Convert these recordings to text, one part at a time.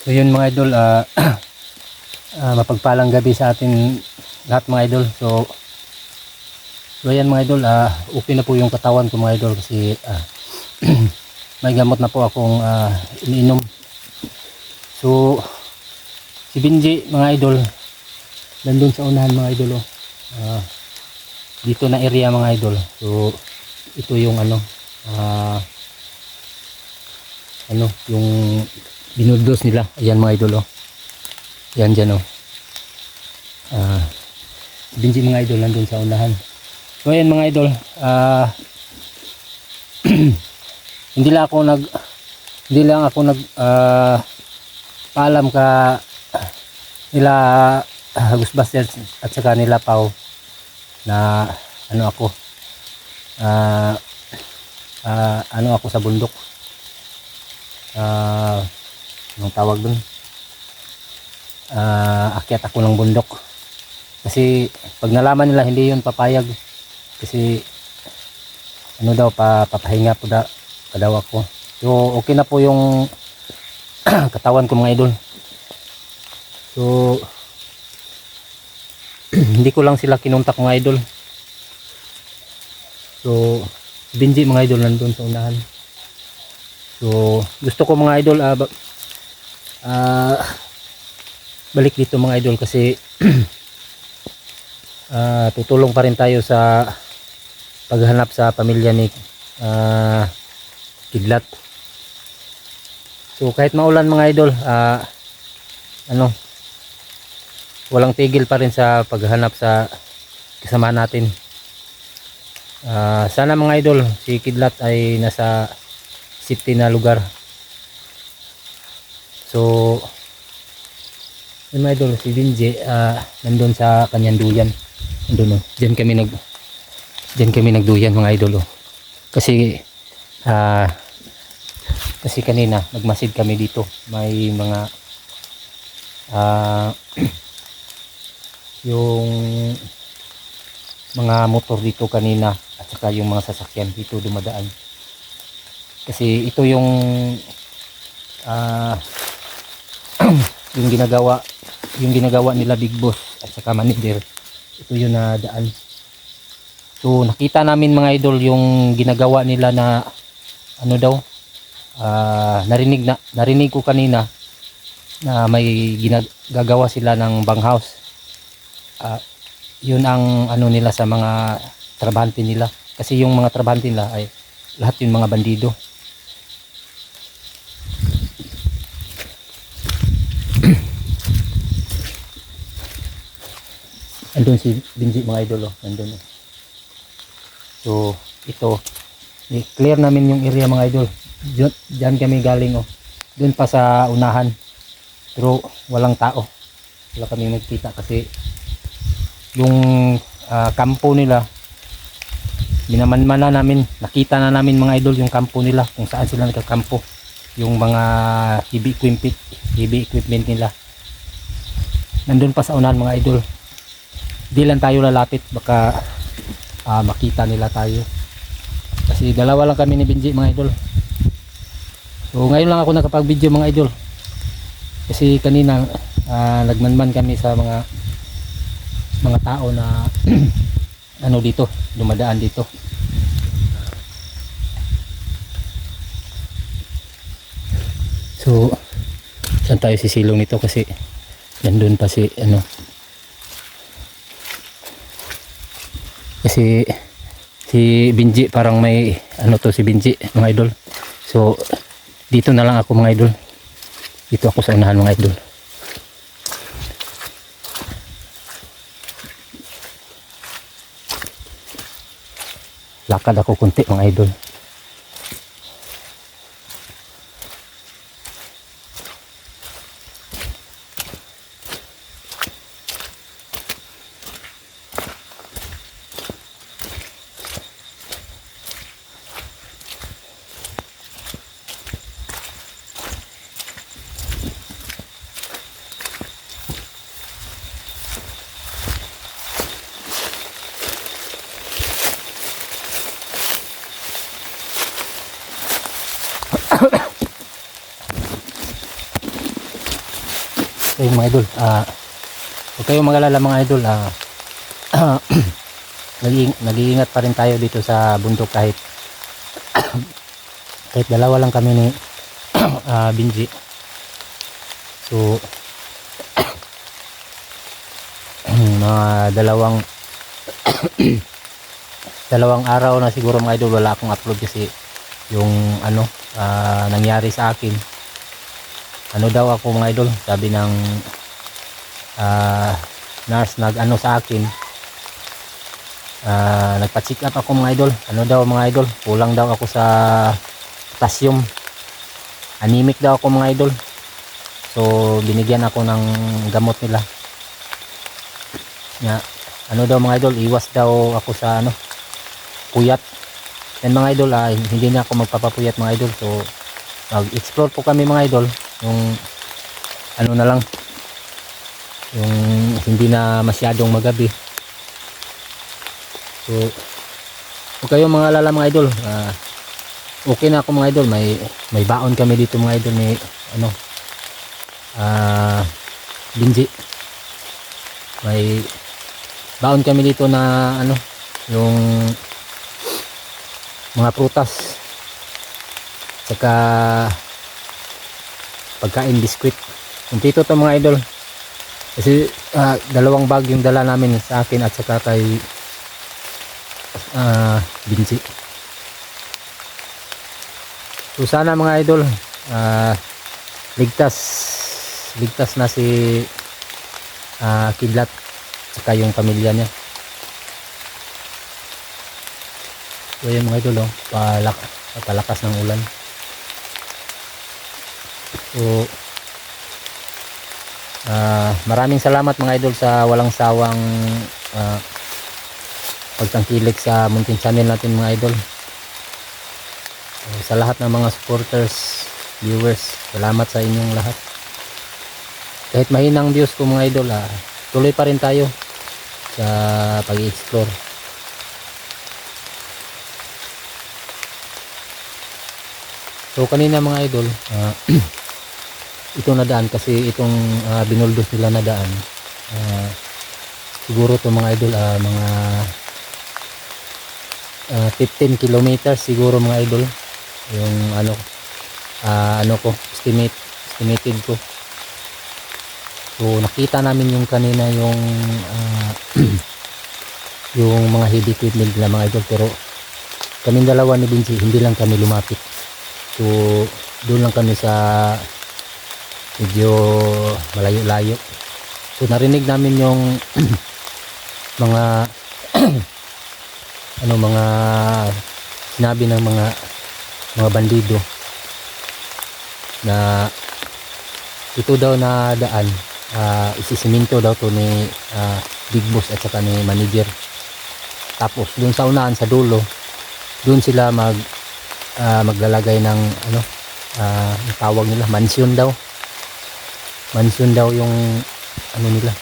So yun mga idol, mapagpalang gabi sa atin lahat mga idol. So ayan mga idol, okay na po yung katawan ko mga idol kasi may gamot na po akong iniinom. So si Benji mga idol, nandun sa unahan mga idol. Dito na area mga idol. So ito yung yung binuldos nila. Ayan mga idol. Yan dyan. Benji mga idol nandun sa unahan. So ayan mga idol, hindi lang ako nag paalam ka nila Ghostbusters at saka nila Pau na ako sa bundok, anong tawag dun, akyat ako ng bundok kasi pag nalaman nila hindi yun papayag kasi papahinga po daw ako. So okay na po yung katawan ko mga idol. So hindi ko lang sila kinuntak mga idol. So Benji mga idol nandun sa unahan. So gusto ko mga idol balik dito mga idol kasi tutulong pa rin tayo sa paghanap sa pamilya ni Kidlat. So kahit maulan mga idol, walang tigil pa rin sa paghanap sa kasama natin. Sana mga idol si Kidlat ay nasa safety na lugar. So yun mga idol, si Benji nandun sa kanyang duyan. Nandun Diyan kami nagduyan mga idol. Kasi kanina nagmasid kami dito. May mga yung mga motor dito kanina at saka yung mga sasakyan dito dumadaan. Kasi ito yung yung ginagawa nila Big Boss at saka manager. Ito yung daan. So nakita namin mga idol yung ginagawa nila na narinig ko kanina na may ginagawa sila ng bang house. Yun ang nila sa mga trabahante nila kasi yung mga trabahante nila ay lahat yung mga bandido. Andun si Benji mga idol andun. So ito i-clear namin yung area mga idol. Diyan kami galing doon pa sa unahan pero walang tao, wala kami nagkita kasi yung kampo nila minamanmana namin, nakita na namin mga idol yung kampo nila kung saan sila nagkakampo, yung mga heavy equipment nila nandun pa sa unahan mga idol. Di lang tayo lalapit baka makita nila tayo kasi dalawa lang kami ni Benji mga idol. So ngayon lang ako nakapag video mga idol kasi kanina nagmanman kami sa mga tao na dito dumadaan dito. So saan tayo sisilong nito kasi nandun pa kasi si Benji parang may si Benji mga idol. So dito na lang ako mga idol, dito ako sa unahan mga idol. Lakad ako konti mga idol. So yun mga idol, huwag kayong mag-alala mga idol, nag-iingat pa rin tayo dito sa bundok kahit kahit dalawa lang kami ni Benji. So mga dalawang araw na siguro mga idol wala akong upload kasi yung nangyari sa akin. Ano daw ako mga idol, sabi ng nurse sa akin, nagpa-check up ako mga idol. Ano daw mga idol, kulang daw ako sa potassium, anemic daw ako mga idol. So binigyan ako ng gamot nila nga, ano daw mga idol, iwas daw ako sa puyat. And mga idol, hindi na ako magpapapuyat mga idol. So mag-explore po kami mga idol, yung na lang, yung hindi na masyadong magabi. So huwag kayong mga alala mga idol, okay na ako mga idol. May baon kami dito mga idol ni Benji. May baon kami dito na yung mga prutas saka pagkain, biskwit. Kumpleto to mga idol kasi dalawang bag yung dala namin sa akin at saka kay Benji. So sana mga idol, ligtas na si Kidlat saka yung pamilya niya. So yun mga idol, palakas ng ulan. So maraming salamat mga idol sa walang sawang pagtangkilik sa munting channel natin mga idol. Sa lahat ng mga supporters, viewers, salamat sa inyong lahat. Kahit mahinang views ko mga idol, tuloy pa rin tayo sa pag-i-explore. So kanina mga idol, ito na daan kasi itong binuldos nila na daan, siguro to mga idol mga 15 kilometers siguro mga idol yung estimated ko. So nakita namin yung kanina yung yung mga heavy equipment nila mga idol, pero kaming dalawa ni Benji hindi lang kami lumapit. So doon lang kami sa medyo malayo-layo. So narinig namin yung mga mga sinabi ng mga bandido na ito daw na daan, isisiminto daw to ni Big Boss at saka ni manager. Tapos dun sa unahan sa dulo, dun sila maglalagay ng yung tawag nila mansion daw yung nila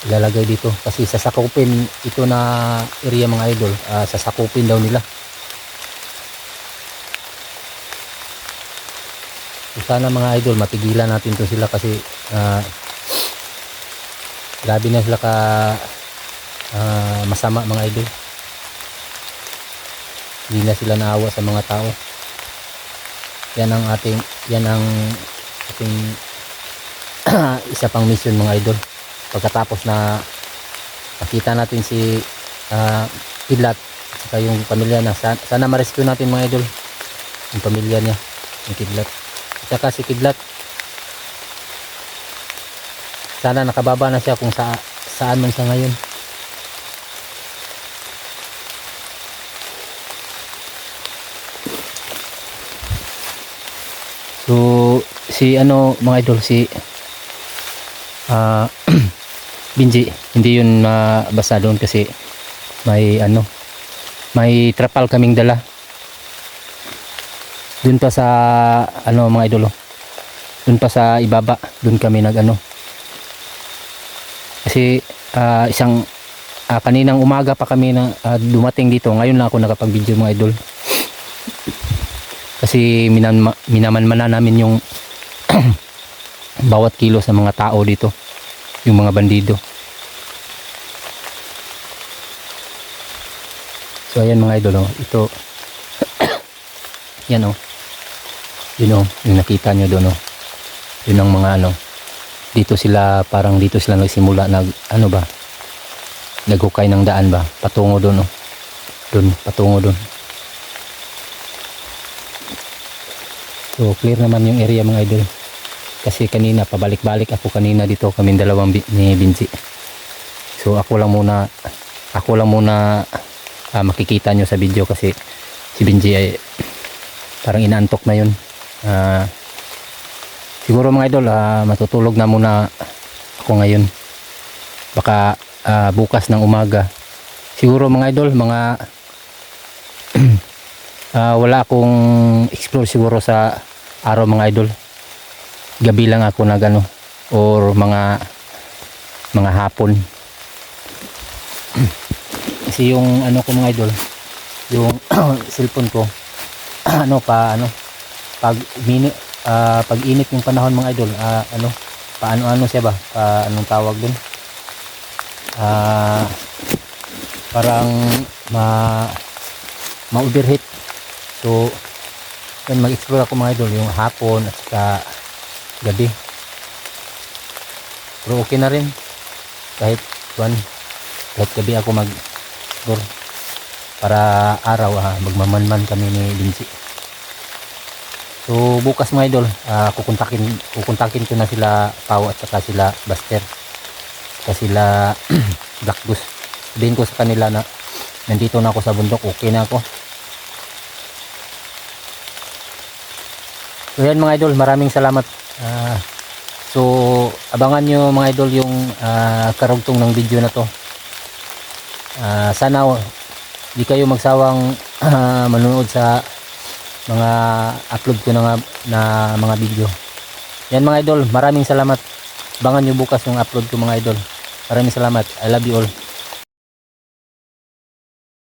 ilalagay dito kasi sasakupin ito na area mga idol, sasakupin daw nila. So, sana mga idol mapigilan natin to sila kasi grabe na sila masama mga idol. Hindi na sila naawa sa mga tao. Yan ang ating isa pang mission mga idol. Pagkatapos na makita natin si Kidlat at yung pamilya na, sana ma-rescue natin mga idol yung pamilya niya, yung Kidlat at saka si Kidlat, sana nakababa na siya kung saan man siya ngayon. So si mga idol, si Benji hindi yun mabasa doon kasi may trapal kaming dala doon pa sa mga idol, doon pa sa ibaba, doon kami kasi kaninang umaga pa kami na dumating dito. Ngayon lang ako nakapag-video mga idol kasi minamanmana namin yung bawat kilo sa mga tao dito, yung mga bandido. So ayan mga idol, oh. Ito yan oh, yun oh, yung nakita nyo doon oh, yun ang mga ano, dito sila, parang dito sila nagsimula nag ano ba, naghukay ng daan ba patungo doon oh, doon patungo doon. So clear naman yung area mga idol, kasi kanina pabalik-balik ako kanina dito, kaming dalawang ni Binji. So ako lang muna makikita nyo sa video, kasi si Binji ay parang inaantok na yun. Siguro mga idol, matutulog na muna ako ngayon, baka bukas ng umaga siguro mga idol, mga wala akong explore siguro sa araw mga idol, gabi lang ako nag ano, or mga hapon. Kasi yung ano ko mga idol, yung cellphone ko pag init yung panahon mga idol, paano siya ba, anong tawag dun, parang ma-overheat. So yun, mag-explore ako mga idol yung hapon at saka gabi, pero okay na rin kahit gabi ako mag-explore, para araw magmamanman kami ni Binji. So bukas mga idol, kukontakin ko na sila Pau at saka sila Buster, at sila Black Goose. Sabihin ko sa kanila na nandito na ako sa bundok, okay na ako. So yan mga idol, maraming salamat. So abangan nyo mga idol yung karugtong ng video na to. Sana di kayo magsawang manonood sa mga upload ko na mga video. Yan mga idol, maraming salamat. Abangan nyo bukas yung upload ko mga idol. Maraming salamat. I love you all.